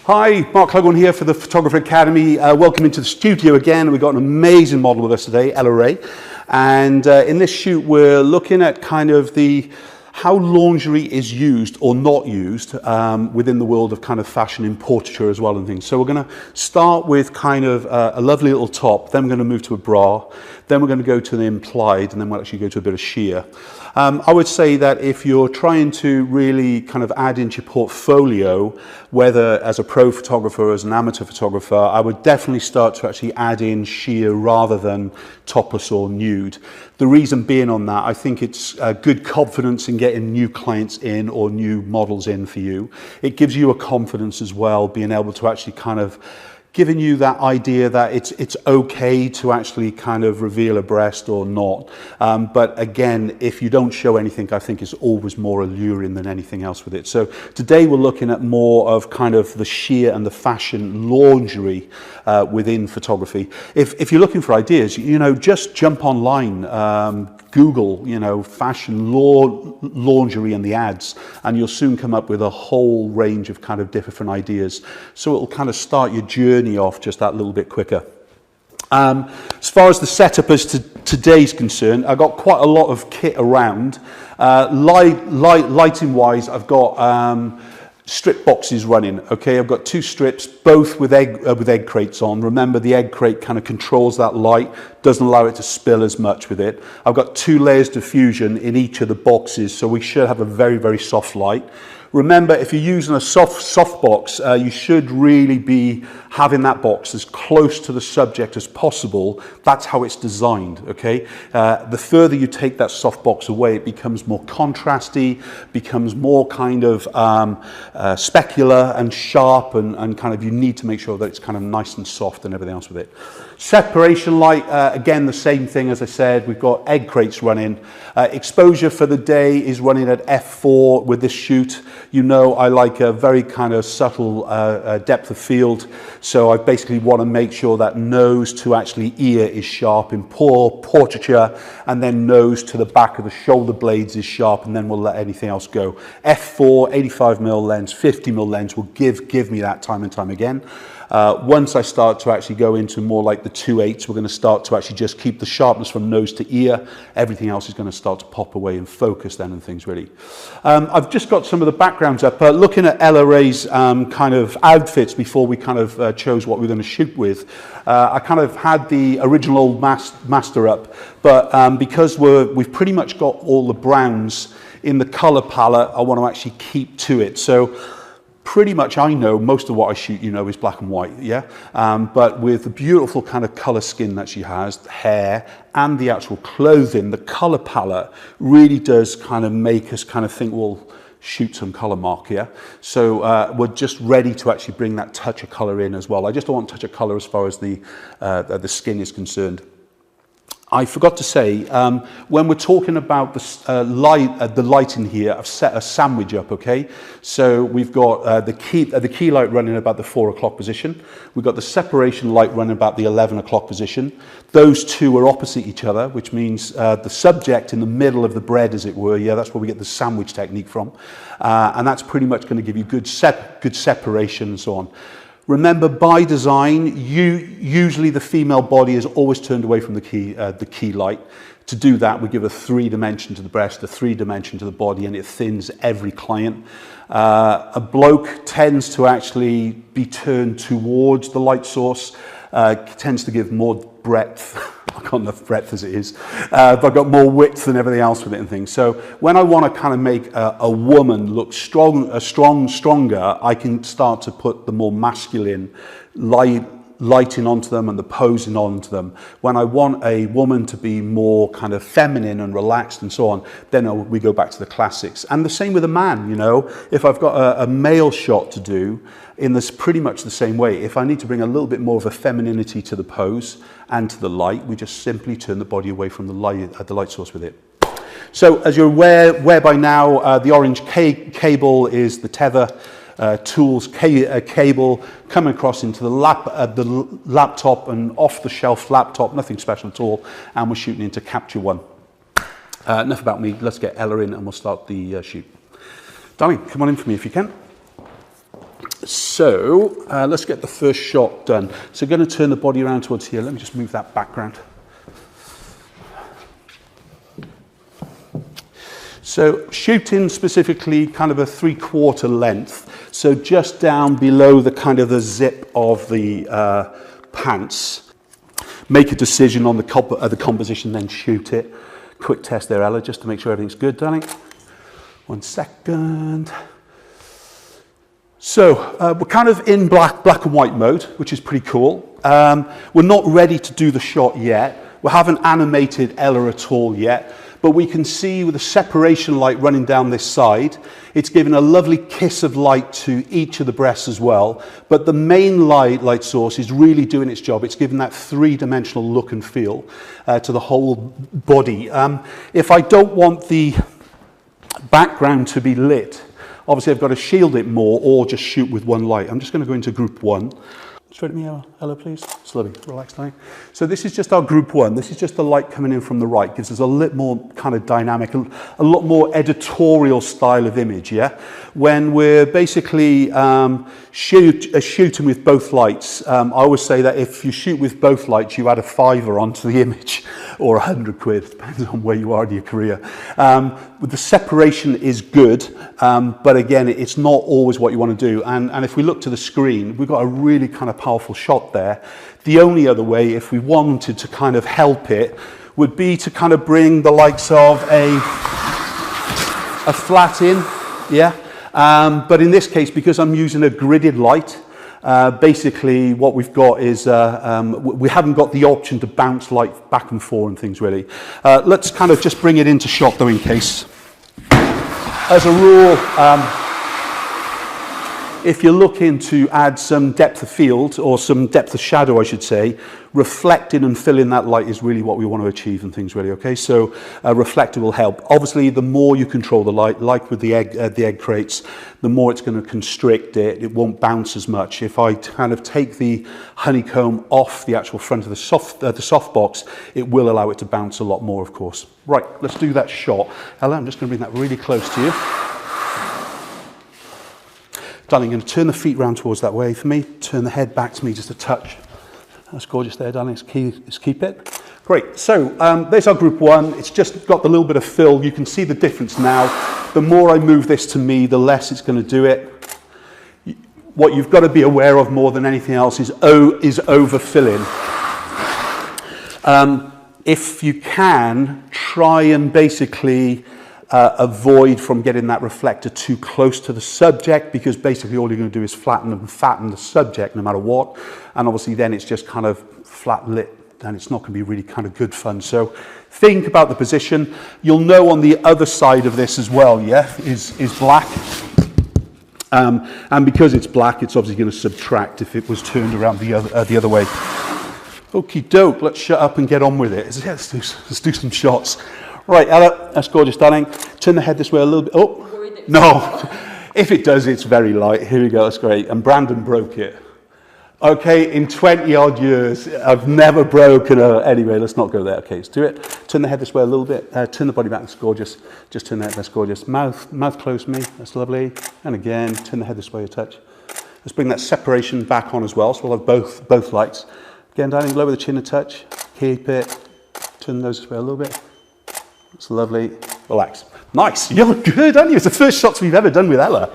Hi, Mark Clugorn here for the Photographer Academy. Welcome into the studio again. We've got an amazing model with us today, Ella Ray. And in this shoot, we're looking at kind of how lingerie is used or not used within the world of kind of fashion in portraiture as well and things. So we're going to start with kind of a lovely little top, then we're going to move to a bra, then we're going to go to the implied, and then we'll actually go to a bit of sheer. I would say that if you're trying to really kind of add into your portfolio, whether as a pro photographer or as an amateur photographer, I would definitely start to actually add in sheer rather than topless or nude. The reason being on that, I think it's good confidence in getting new clients in or new models in for you. It gives you a confidence as well, being able to actually kind of giving you that idea that it's okay to actually kind of reveal a breast or not. But again, if you don't show anything, I think it's always more alluring than anything else with it. So today we're looking at more of kind of the sheer and the fashion lingerie within photography. If you're looking for ideas, you know, just jump online, Google, you know, fashion lingerie and the ads, and you'll soon come up with a whole range of kind of different ideas. So it'll kind of start your journey off just that little bit quicker. As far as the setup as to today's concerned, I've got quite a lot of kit around. Lighting wise, I've got strip boxes running. Okay, I've got two strips, both with egg crates on. Remember, the egg crate kind of controls that light, doesn't allow it to spill as much with it. I've got 2 layers diffusion in each of the boxes, so we should have a very, very soft light. Remember, if you're using a soft box, you should really be having that box as close to the subject as possible. That's how it's designed, okay? The further you take that soft box away, it becomes more contrasty, becomes more kind of specular and sharp, and kind of you need to make sure that it's kind of nice and soft and everything else with it. Separation light, again, the same thing as I said. We've got egg crates running. Exposure for the day is running at f4 with this shoot. You know, I like a very kind of subtle depth of field. So I basically want to make sure that nose to actually ear is sharp in portraiture, and then nose to the back of the shoulder blades is sharp, and then we'll let anything else go. f4, 85mm lens, 50mm lens will give me that time and time again. Once I start to actually go into more like the 2.8s, we're going to start to actually just keep the sharpness from nose to ear. Everything else is going to start to pop away and focus then and things really. I've just got some of the backgrounds up. Looking at Ella Ray's kind of outfits before we kind of chose what we're going to shoot with. I kind of had the original master up, but because we've pretty much got all the browns in the color palette, I want to actually keep to it. So pretty much I know most of what I shoot, you know, is black and white, yeah? But with the beautiful kind of colour skin that she has, the hair, and the actual clothing, the colour palette really does kind of make us kind of think, well, shoot some colour, Mark, yeah? So we're just ready to actually bring that touch of colour in as well. I just don't want touch of colour as far as the skin is concerned. I forgot to say, when we're talking about the lighting here, I've set a sandwich up, okay? So we've got the key light running about the 4 o'clock position. We've got the separation light running about the 11 o'clock position. Those two are opposite each other, which means the subject in the middle of the bread, as it were, yeah, that's where we get the sandwich technique from. And that's pretty much going to give you good separation and so on. Remember, by design, usually the female body is always turned away from the key light. To do that, we give a 3-dimension to the breast, a 3-dimension to the body, and it thins every client. A bloke tends to actually be turned towards the light source, tends to give more breadth. I've got enough breadth as it is, but I've got more width and everything else with it and things. So when I want to kind of make a woman look stronger, I can start to put the more masculine lighting onto them and the posing onto them. When I want a woman to be more kind of feminine and relaxed and so on, then we go back to the classics. And the same with a man, you know. If I've got a male shot to do, in this pretty much the same way, if I need to bring a little bit more of a femininity to the pose and to the light, we just simply turn the body away from the light source with it. So as you're aware by now, the orange cable is the tether tools cable coming across into the laptop, and off-the-shelf laptop, nothing special at all, and we're shooting into Capture One. Enough about me, let's get Ella in and we'll start the shoot. Darling, come on in for me if you can. So let's get the first shot done. So going to turn the body around towards here. Let me just move that background. So shooting specifically kind of a 3/4 length. So just down below the kind of the zip of the pants. Make a decision on the composition, then shoot it. Quick test there, Ella, just to make sure everything's good, darling. 1 second. So we're kind of in black and white mode, which is pretty cool. We're not ready to do the shot yet. We haven't animated Ella at all yet, but we can see with the separation light running down this side, it's given a lovely kiss of light to each of the breasts as well. But the main light source is really doing its job. It's given that three-dimensional look and feel to the whole body. If I don't want the background to be lit, obviously I've got to shield it more or just shoot with one light. I'm just going to go into group 1. Straight at me, Ella, please. Slowly, relax down. So this is just our group 1. This is just the light coming in from the right. Gives us a little more kind of dynamic, a lot more editorial style of image, yeah? When we're basically shooting with both lights, I always say that if you shoot with both lights, you add a £5 onto the image, or 100 quid, depends on where you are in your career. The separation is good, but again, it's not always what you want to do. And if we look to the screen, we've got a really kind of powerful shot there. The only other way, if we wanted to kind of help it, would be to kind of bring the likes of a flat in, yeah? But in this case, because I'm using a gridded light, basically what we've got is, we haven't got the option to bounce light back and forth and things really. Let's kind of just bring it into shot though in case. As a rule, if you're looking to add some depth of field, or some depth of shadow I should say, reflecting and filling that light is really what we want to achieve and things really, okay? So reflector will help. Obviously the more you control the light, like with the egg crates, the more it's going to constrict it, it won't bounce as much. If I kind of take the honeycomb off the actual front of the soft box, it will allow it to bounce a lot more, of course. Right, let's do that shot. Ella, I'm just going to bring that really close to you. Darling, I'm going to turn the feet round towards that way for me. Turn the head back to me just a touch. That's gorgeous there, darling. Let's keep it. Great. So there's our group 1. It's just got the little bit of fill. You can see the difference now. The more I move this to me, the less it's going to do it. What you've got to be aware of more than anything else is overfilling. If you can, try and basically avoid from getting that reflector too close to the subject, because basically all you're going to do is flatten and fatten the subject no matter what, and obviously then it's just kind of flat lit and it's not going to be really kind of good fun. So think about the position. You'll know on the other side of this as well, yeah, is black, and because it's black, it's obviously going to subtract if it was turned around the other way. Okie doke, let's shut up and get on with it. Let's do some shots. Right, Ella, that's gorgeous, darling. Turn the head this way a little bit. Oh, no. If it does, it's very light. Here we go, that's great. And Brandon broke it. Okay, in 20 odd years, I've never broken a... Anyway, let's not go there. Okay, let's do it. Turn the head this way a little bit. Turn the body back, that's gorgeous. Just turn the head, that's gorgeous. Mouth close to me, that's lovely. And again, turn the head this way a touch. Let's bring that separation back on as well, so we'll have both lights. Again, darling, lower the chin a touch. Keep it. Turn the nose this way a little bit. It's lovely. Relax. Nice. You're good, aren't you? It's the first shots we've ever done with Ella.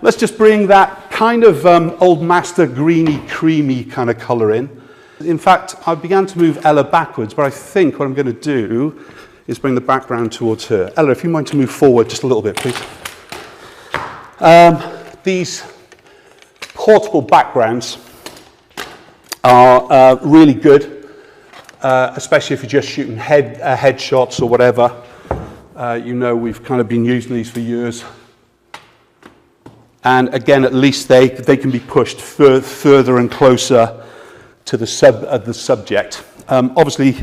Let's just bring that kind of Old Master greeny, creamy kind of colour in. In fact, I began to move Ella backwards, but I think what I'm going to do is bring the background towards her. Ella, if you mind to move forward just a little bit, please. These portable backgrounds are really good. Especially if you're just shooting headshots or whatever. You know, we've kind of been using these for years. And again, at least they can be pushed further and closer to the subject. Obviously,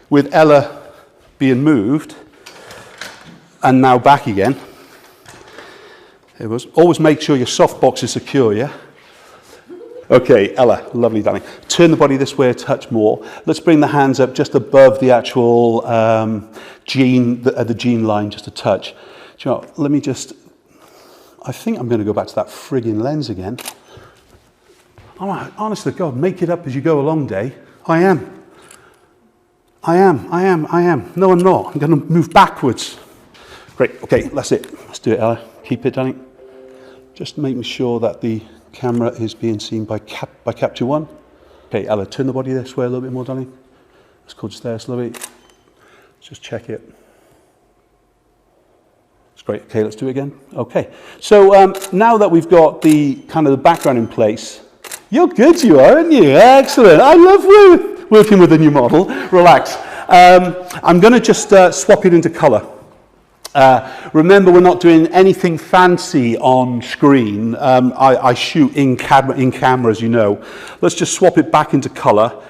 with Ella being moved, and now back again, it was. Always make sure your softbox is secure, yeah? Okay, Ella, lovely, darling. Turn the body this way a touch more. Let's bring the hands up just above the actual the jean line, just a touch. Do you know, let me just I think I'm going to go back to that frigging lens again. Honest to God, make it up as you go along, Day. I am. No, I'm not. I'm going to move backwards. Great. Okay, that's it. Let's do it, Ella. Keep it, darling. Just making sure that the camera is being seen by capture one. Okay, Ella, turn the body this way a little bit more, darling. Let's go just there slowly. Let's just check it. That's great. Okay, let's do it again. Okay. So now that we've got the kind of the background in place, you're good, you are, aren't you? Excellent. I love working with a new model. Relax. I'm going to just swap it into color. Remember, we're not doing anything fancy on screen. I shoot in camera, as you know. Let's just swap it back into color.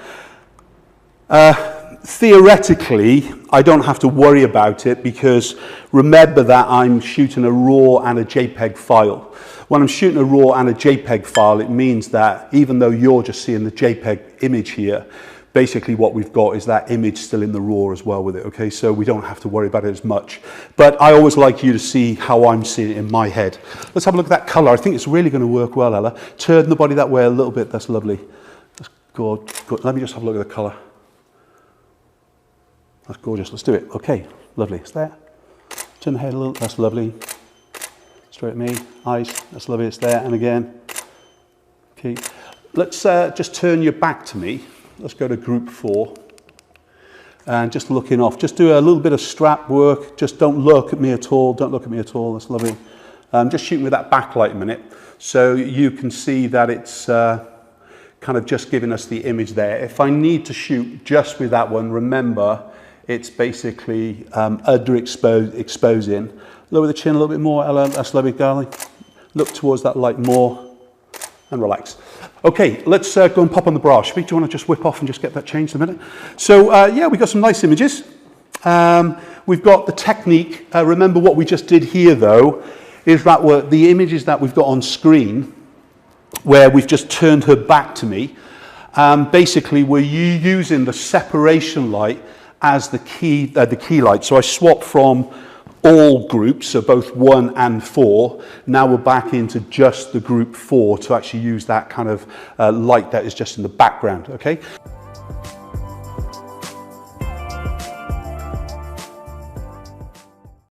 Theoretically, I don't have to worry about it because remember that I'm shooting a RAW and a JPEG file. When I'm shooting a RAW and a JPEG file, it means that even though you're just seeing the JPEG image here, basically what we've got is that image still in the RAW as well with it, okay? So we don't have to worry about it as much. But I always like you to see how I'm seeing it in my head. Let's have a look at that color. I think it's really going to work well, Ella. Turn the body that way a little bit. That's lovely. That's good. Let me just have a look at the color. That's gorgeous. Let's do it. Okay, lovely. It's there. Turn the head a little. That's lovely. Straight at me. Eyes. That's lovely. It's there. And again. Okay. Let's just turn your back to me. Let's go to group 4. And just looking off. Just do a little bit of strap work. Just don't look at me at all. Don't look at me at all. That's lovely. Just shooting with that backlight a minute. So you can see that it's kind of just giving us the image there. If I need to shoot just with that one, remember, it's basically exposing. Lower the chin a little bit more, Ella. That's lovely, darling. Look towards that light more and relax. Okay, let's go and pop on the bra. Do you want to just whip off and just get that changed in a minute? So, yeah, we've got some nice images. We've got the technique. Remember what we just did here, though, is that the images that we've got on screen, where we've just turned her back to me. Basically, we're using the separation light as the key light. So I swapped from all groups, so both 1 and 4. Now we're back into just the group 4 to actually use that kind of light that is just in the background, okay?